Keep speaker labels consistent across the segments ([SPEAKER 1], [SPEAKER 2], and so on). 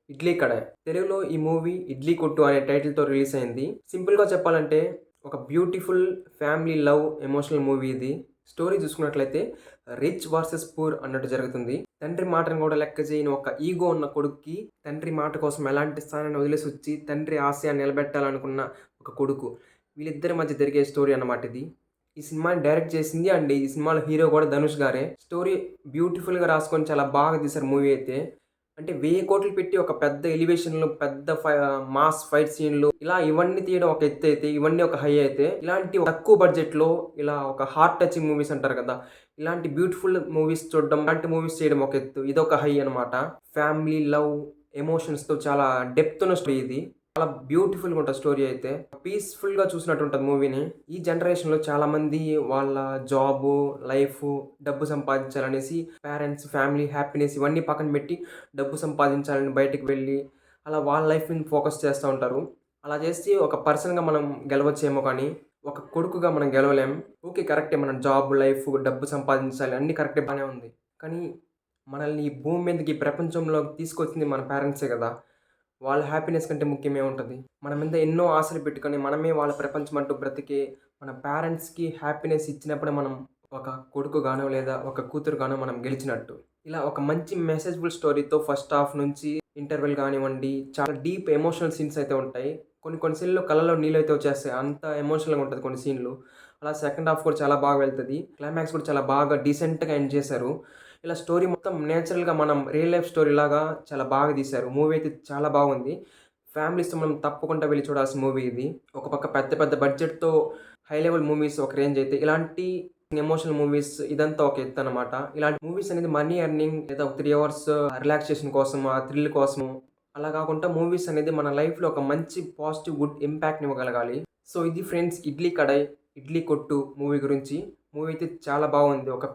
[SPEAKER 1] ఇడ్లీ కడాయ్. తెలుగులో ఈ మూవీ 'ఇడ్లీ కొట్టు' అనే టైటిల్‌తో రిలీజ్ అయింది. సింపుల్‌గా చెప్పాలంటే ఒక beautiful family love emotional movie ఇది. స్టోరీ చూసుకున్నట్లయితే రిచ్ వర్సెస్ పూర్ అన్నట్టు జరుగుతుంది. తండ్రి మాటను కూడా లెక్క చేయని ఒక ఈగో ఉన్న కొడుక్కి తండ్రి మాట కోసం ఎలాంటి స్థానాన్ని వదిలేసొచ్చి తండ్రి ఆశయాన్ని నిలబెట్టాలనుకున్న ఒక కొడుకు. వీళ్ళిద్దరి మధ్య జరిగే స్టోరీ అన్నమాట ఇది. ఈ సినిమాని డైరెక్ట్ చేసింది అండ్ ఈ సినిమాలో హీరో కూడా ధనుష్ గారే. స్టోరీ బ్యూటిఫుల్‌గా రాసుకొని చాలా బాగా తీశారు మూవీ అయితే. అంటే 1000,00,00,000 పెట్టి ఒక పెద్ద ఎలివేషన్‌లు, పెద్ద మాస్ ఫైట్ సీన్‌లు ఇలా ఇవన్నీ తీయడం ఒక ఎత్తయితే, ఇవన్నీ ఒక హై అయితే, ఇలాంటి తక్కువ బడ్జెట్‌లో ఇలా ఒక హార్ట్ టచింగ్ మూవీస్ అంటారు కదా! ఇలాంటి బ్యూటిఫుల్ మూవీస్ చూడడం, ఇలాంటి మూవీస్ చేయడం ఒక ఎత్తు. ఇదొక హై అనమాట. ఫ్యామిలీ, లవ్, ఎమోషన్స్‌తో చాలా డెప్త్ ఉన్న స్టోరీ ఇది. చాలా బ్యూటిఫుల్‌గా ఉంటది స్టోరీ అయితే. పీస్‌ఫుల్‌గా చూసినట్టు ఉంటది మూవీని. ఈ జనరేషన్‌లో చాలామంది వాళ్ళ జాబు, లైఫు, డబ్బు సంపాదించాలనేసి పేరెంట్స్, ఫ్యామిలీ హ్యాపీనెస్ ఇవన్నీ పక్కన పెట్టి డబ్బు సంపాదించాలని బయటికి వెళ్ళి, అలా వాళ్ళ లైఫ్ మీద ఫోకస్ చేస్తా ఉంటారు. అలా చేసి ఒక పర్సన్‌గా మనం గెలవచ్చేమో కానీ, ఒక కొడుకుగా మనం గెలవలేం. ఓకే. కరెక్టే మనం జాబ్, లైఫ్, డబ్బు సంపాదించాలి అన్నీ కరెక్టే బానే ఉంది. కానీ మనల్ని ఈ భూమి మీదకి, ఈ ప్రపంచంలోకి తీసుకొచ్చింది మన పేరెంట్సే కదా! వాళ్ళ హ్యాపీనెస్ కంటే ముఖ్యమేముంటది? మన మీద ఎన్నో ఆశలు పెట్టుకొని, మనమే వాళ్ళ ప్రపంచం అంటూ బ్రతికే మన పేరెంట్స్‌కి హ్యాపీనెస్ ఇచ్చినప్పుడే మనం ఒక కొడుకుగానో, లేదా ఒక కూతురుగానో మనం గెలిచినట్టు. ఇలా ఒక మంచి మెసేజ్‌బుల్ స్టోరీతో ఫస్ట్ హాఫ్ నుంచి ఇంటర్వెల్ గానివ్వండి, చాలా డీప్ ఎమోషనల్ సీన్స్ అయితే ఉంటాయి. కొన్ని కొన్ని సీన్‌లో కళ్ళలో నీళ్ళైతే వచ్చేస్తాయి. అంత ఎమోషనల్‌గా ఉంటది కొన్ని సీన్‌లు. అలా సెకండ్ హాఫ్ కూడా చాలా బాగా వెళ్తది. క్లైమాక్స్ కూడా చాలా బాగా డీసెంట్‌గా ఎండ్ చేశారు. ఇలా స్టోరీ మొత్తం నేచురల్‌గా మనం రియల్ లైఫ్ స్టోరీలాగా చాలా బాగా తీశారు. మూవీ అయితే చాలా బాగుంది. ఫ్యామిలీస్‌తో మనం తప్పకుండా వెళ్లి చూడాల్సిన మూవీ ఇది. ఒక పక్క పెద్ద పెద్ద బడ్జెట్‌తో హై లెవెల్ మూవీస్ ఒక రేంజ్ అయితే, ఇలాంటి ఎమోషనల్ మూవీస్ ఇదంతా ఒక ఎత్తనమాట. ఇలాంటి మూవీస్ అనేది మనీ ఎర్నింగ్ లేదా ఒక 3 అవర్స్ రిలాక్సేషన్ కోసం, ఆ థ్రిల్ కోసము అలా కాకుండా మూవీస్ అనేది మన లైఫ్‌లో ఒక మంచి పాజిటివ్ గుడ్ ఇంపాక్ట్‌ని ఇవ్వగలగాలి. సో ఇది ఫ్రెండ్స్ 'ఇడ్లీ కడాయ్', 'ఇడ్లీ కొట్టు' మూవీ గురించి. మూవీ అయితే చాలా బాగుంది. ఒక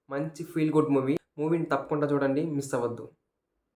[SPEAKER 1] మంచి ఫీల్ గుడ్ మూవీ. మూవీని తప్పకుండా చూడండి. మిస్ అవ్వద్దు.